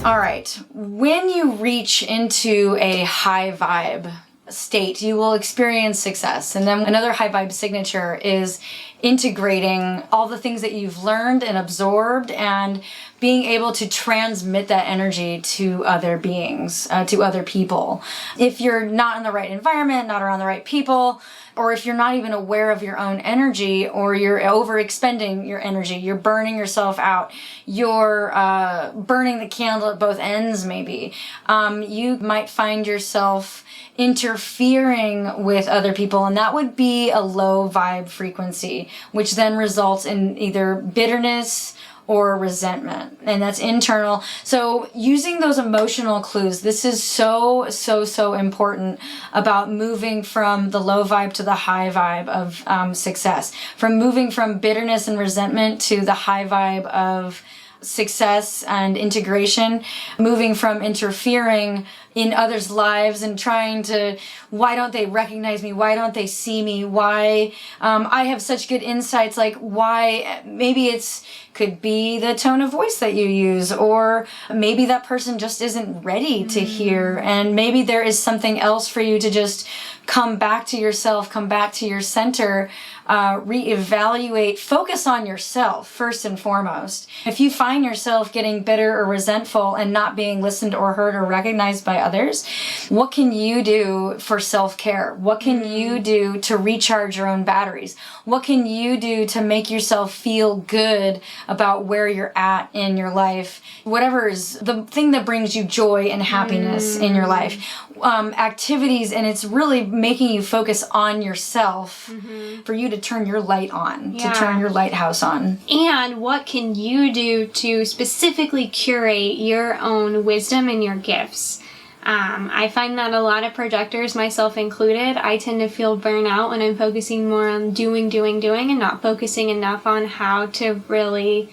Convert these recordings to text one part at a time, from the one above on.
All right, when you reach into a high vibe state, you will experience success. And then another high vibe signature is integrating all the things that you've learned and absorbed and being able to transmit that energy to other beings, to other people. If you're not in the right environment, not around the right people, or if you're not even aware of your own energy, or you're overexpending your energy, you're burning yourself out, you're burning the candle at both ends maybe, you might find yourself interfering with other people, and that would be a low vibe frequency, which then results in either bitterness or resentment, and that's internal. So using those emotional clues, this is so important about moving from the low vibe to the high vibe of success, from moving from bitterness and resentment to the high vibe of success and integration, moving from interfering in others' lives and trying to, why don't they recognize me? Why don't they see me? Why I have such good insights, like why, maybe it's could be the tone of voice that you use, or maybe that person just isn't ready to hear, and maybe there is something else for you to just come back to yourself, come back to your center, reevaluate, focus on yourself first and foremost. If you find yourself getting bitter or resentful and not being listened or heard or recognized by others, what can you do for self-care? What can you do to recharge your own batteries? What can you do to make yourself feel good about where you're at in your life? Whatever is the thing that brings you joy and happiness in your life. Activities, and it's really making you focus on yourself for you to turn your light on, to turn your lighthouse on. And what can you do to specifically curate your own wisdom and your gifts? I find that a lot of projectors, myself included, I tend to feel burnout when I'm focusing more on doing, and not focusing enough on how to really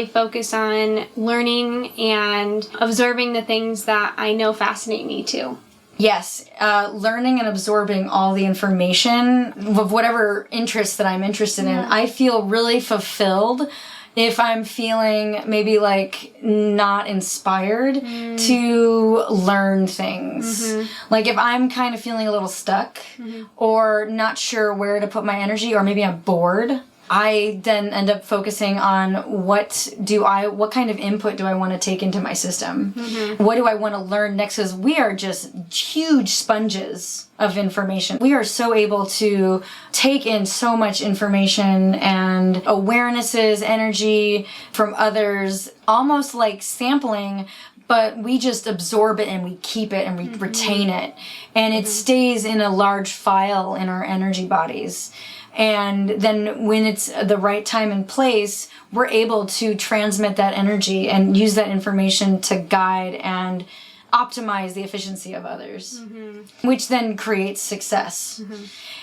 focus on learning and observing the things that I know fascinate me too. Yes, learning and absorbing all the information of whatever interest that I'm interested in. I feel really fulfilled if I'm feeling maybe like not inspired to learn things. Like if I'm kind of feeling a little stuck or not sure where to put my energy, or maybe I'm bored, I then end up focusing on what kind of input do I want to take into my system? What do I want to learn next? Because we are just huge sponges of information. We are so able to take in so much information and awarenesses, energy from others, almost like sampling, but we just absorb it and we keep it and we retain it. And it stays in a large file in our energy bodies. And then when it's the right time and place, we're able to transmit that energy and use that information to guide and optimize the efficiency of others, which then creates success.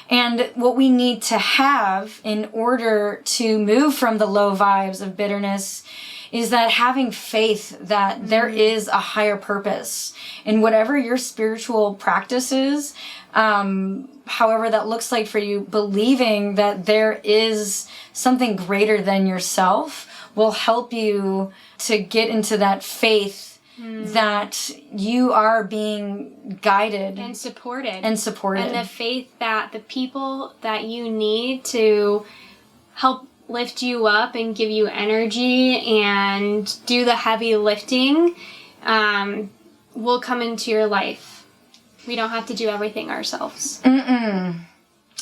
And what we need to have in order to move from the low vibes of bitterness is that having faith that there is a higher purpose in whatever your spiritual practice is, however that looks like for you, believing that there is something greater than yourself will help you to get into that faith that you are being guided and supported. And the faith that the people that you need to help lift you up and give you energy and do the heavy lifting will come into your life. We don't have to do everything ourselves.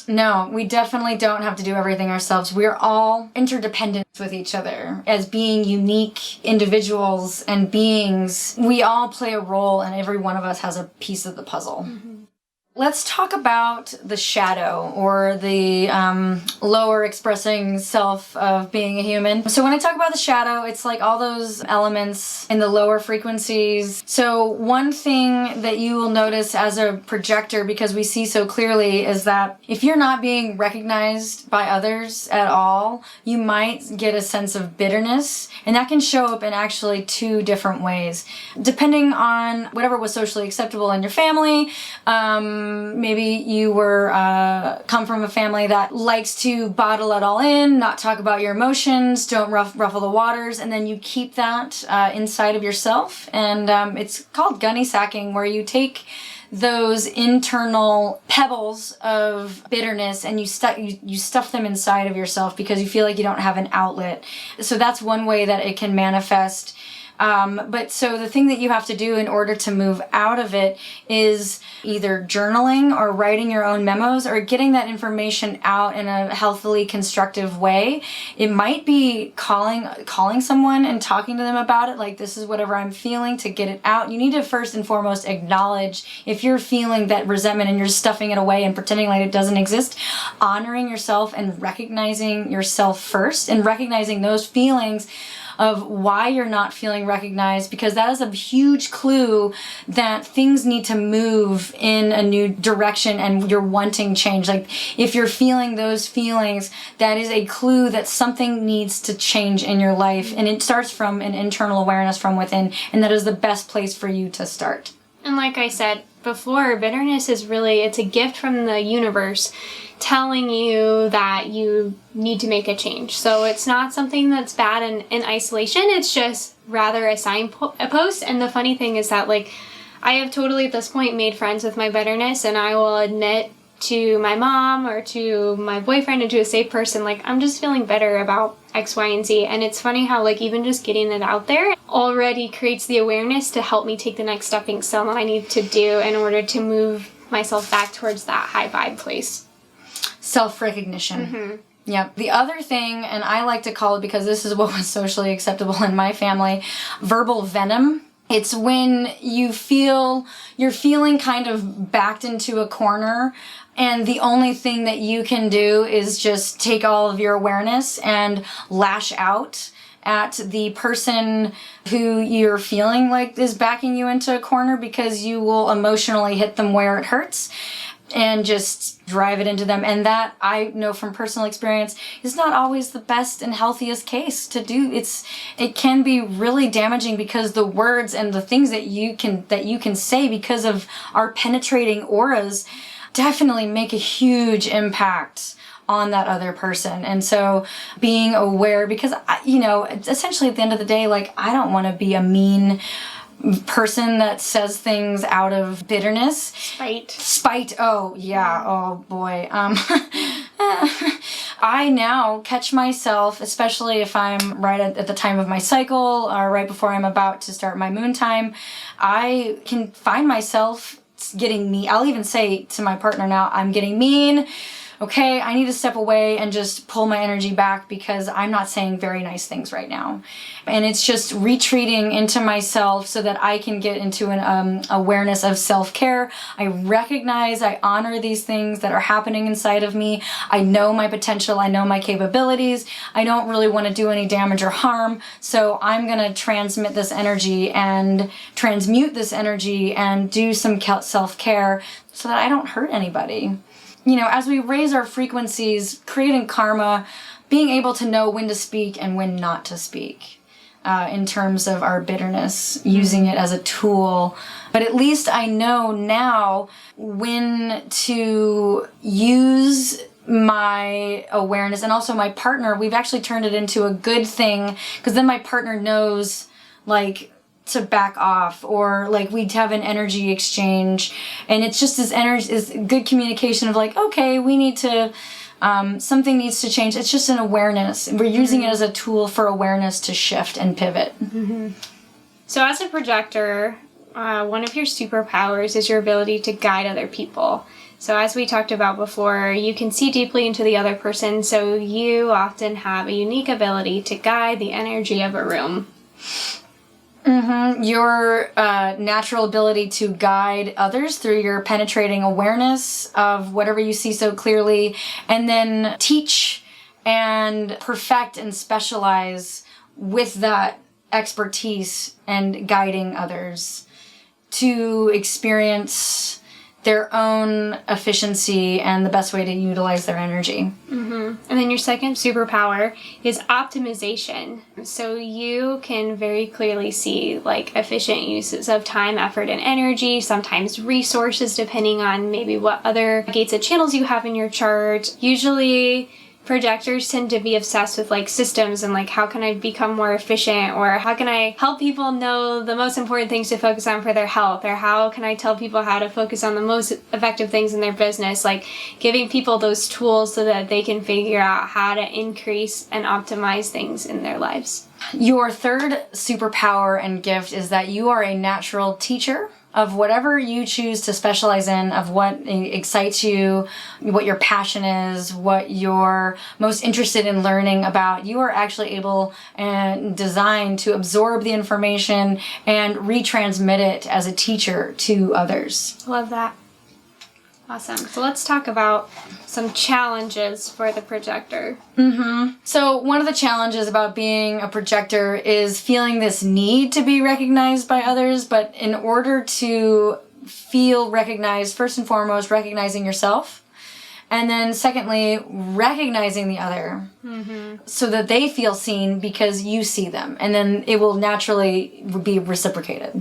No, we definitely don't have to do everything ourselves. We're all interdependent with each other. As being unique individuals and beings, we all play a role, and every one of us has a piece of the puzzle. Let's talk about the shadow, or the lower expressing self of being a human. So when I talk about the shadow, it's like all those elements in the lower frequencies. So one thing that you will notice as a projector, because we see so clearly, is that if you're not being recognized by others at all, you might get a sense of bitterness, and that can show up in actually two different ways, depending on whatever was socially acceptable in your family, Maybe you were come from a family that likes to bottle it all in, not talk about your emotions, don't ruffle the waters, and then you keep that inside of yourself. And it's called gunny sacking, where you take those internal pebbles of bitterness and you stuff them inside of yourself because you feel like you don't have an outlet. So that's one way that it can manifest. But so the thing that you have to do in order to move out of it is either journaling or writing your own memos or getting that information out in a healthily constructive way. It might be calling someone and talking to them about it, like, this is whatever I'm feeling, to get it out. You need to first and foremost acknowledge if you're feeling that resentment and you're stuffing it away and pretending like it doesn't exist. Honoring yourself and recognizing yourself first and recognizing those feelings of why you're not feeling recognized, because that is a huge clue that things need to move in a new direction and you're wanting change. Like, if you're feeling those feelings, that is a clue that something needs to change in your life. And it starts from an internal awareness from within, and that is the best place for you to start. And like I said before, bitterness is really, it's a gift from the universe telling you that you need to make a change. So it's not something that's bad in isolation. It's just rather a signpost. And the funny thing is that, like, I have totally at this point made friends with my bitterness, and I will admit to my mom or to my boyfriend and to a safe person, like, I'm just feeling bitter about X, Y, and Z. And it's funny how, like, even just getting it out there already creates the awareness to help me take the next stepping stone that I need to do in order to move myself back towards that high vibe place. Self-recognition. Mm-hmm. Yep. The other thing, and I like to call it, because this is what was socially acceptable in my family, verbal venom. It's when you're feeling kind of backed into a corner, and the only thing that you can do is just take all of your awareness and lash out at the person who you're feeling like is backing you into a corner, because you will emotionally hit them where it hurts and just drive it into them. And that, I know from personal experience, is not always the best and healthiest case to do. It can be really damaging, because the words and the things that you can say because of our penetrating auras definitely make a huge impact on that other person. And so being aware, because essentially at the end of the day, like, I don't want to be a mean person that says things out of bitterness. Spite. Oh yeah. Oh boy. I now catch myself, especially if I'm right at the time of my cycle or right before I'm about to start my moon time, I can find myself getting mean. I'll even say to my partner now, I'm getting mean. Okay, I need to step away and just pull my energy back, because I'm not saying very nice things right now. And it's just retreating into myself so that I can get into an awareness of self-care. I recognize, I honor these things that are happening inside of me. I know my potential, I know my capabilities. I don't really want to do any damage or harm. So I'm going to transmit this energy and transmute this energy and do some self-care so that I don't hurt anybody. As we raise our frequencies, creating karma, being able to know when to speak and when not to speak, in terms of our bitterness, using it as a tool. But at least I know now when to use my awareness, and also my partner, we've actually turned it into a good thing, because then my partner knows, like, to back off, or like we'd have an energy exchange, and it's just is good communication of like, okay, we need to something needs to change. It's just an awareness, and we're using it as a tool for awareness to shift and pivot. Mm-hmm. So as a projector, one of your superpowers is your ability to guide other people. So as we talked about before, you can see deeply into the other person, so you often have a unique ability to guide the energy of a room. Mm-hmm. Your natural ability to guide others through your penetrating awareness of whatever you see so clearly, and then teach and perfect and specialize with that expertise and guiding others to experience their own efficiency and the best way to utilize their energy. And then your second superpower is optimization. So you can very clearly see like efficient uses of time, effort, and energy, sometimes resources, depending on maybe what other gates and channels you have in your chart. Usually projectors tend to be obsessed with like systems and like how can I become more efficient, or how can I help people know the most important things to focus on for their health, or how can I tell people how to focus on the most effective things in their business, like giving people those tools so that they can figure out how to increase and optimize things in their lives. Your third superpower and gift is that you are a natural teacher of whatever you choose to specialize in, of what excites you, what your passion is, what you're most interested in learning about. You are actually able and designed to absorb the information and retransmit it as a teacher to others. Love that. Awesome. So let's talk about some challenges for the projector. So one of the challenges about being a projector is feeling this need to be recognized by others, but in order to feel recognized, first and foremost, recognizing yourself, and then secondly, recognizing the other so that they feel seen because you see them, and then it will naturally be reciprocated.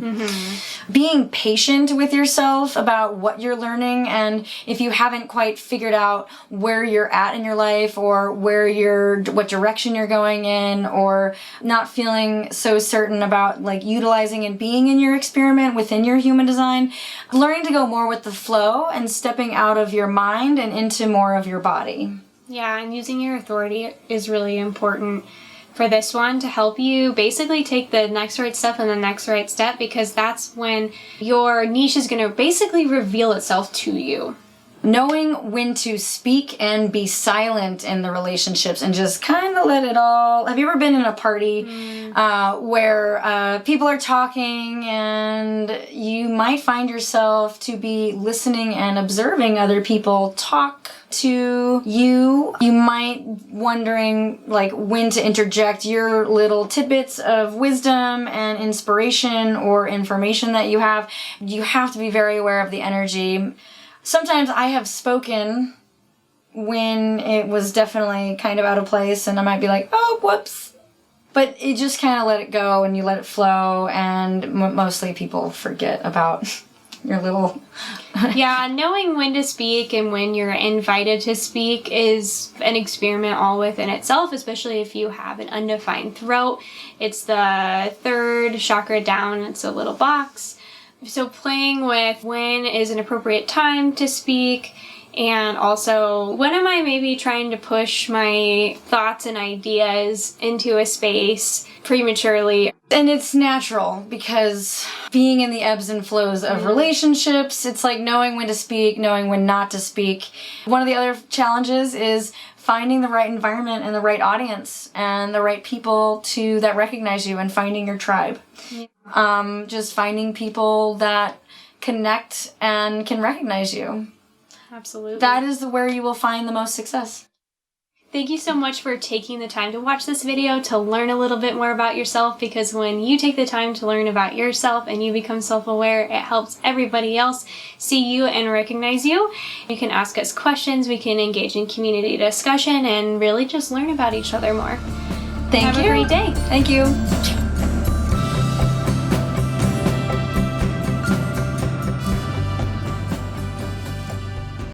Being patient with yourself about what you're learning, and if you haven't quite figured out where you're at in your life, or what direction you're going in, or not feeling so certain about like utilizing and being in your experiment within your human design, learning to go more with the flow and stepping out of your mind and into more of your body. Yeah, and using your authority is really important for this one to help you basically take the next right step and the next right step, because that's when your niche is going to basically reveal itself to you. Knowing when to speak and be silent in the relationships and just kind of let it all... Have you ever been in a party where people are talking and you might find yourself to be listening and observing other people talk to you? You might wondering like when to interject your little tidbits of wisdom and inspiration or information that you have. You have to be very aware of the energy. Sometimes I have spoken when it was definitely kind of out of place, and I might be like, oh, whoops. But you just kind of let it go and you let it flow, and mostly people forget about your little... Yeah, knowing when to speak and when you're invited to speak is an experiment all within itself, especially if you have an undefined throat. It's the third chakra down, it's a little box. So playing with when is an appropriate time to speak, and also when am I maybe trying to push my thoughts and ideas into a space prematurely. And it's natural because being in the ebbs and flows of relationships, it's like knowing when to speak, knowing when not to speak. One of the other challenges is finding the right environment and the right audience and the right people that recognize you, and finding your tribe. Just finding people that connect and can recognize you. Absolutely. That is where you will find the most success. Thank you so much for taking the time to watch this video to learn a little bit more about yourself, because when you take the time to learn about yourself and you become self-aware, it helps everybody else see you and recognize you. You can ask us questions, we can engage in community discussion, and really just learn about each other more. Thank you. Have a great day. Thank you.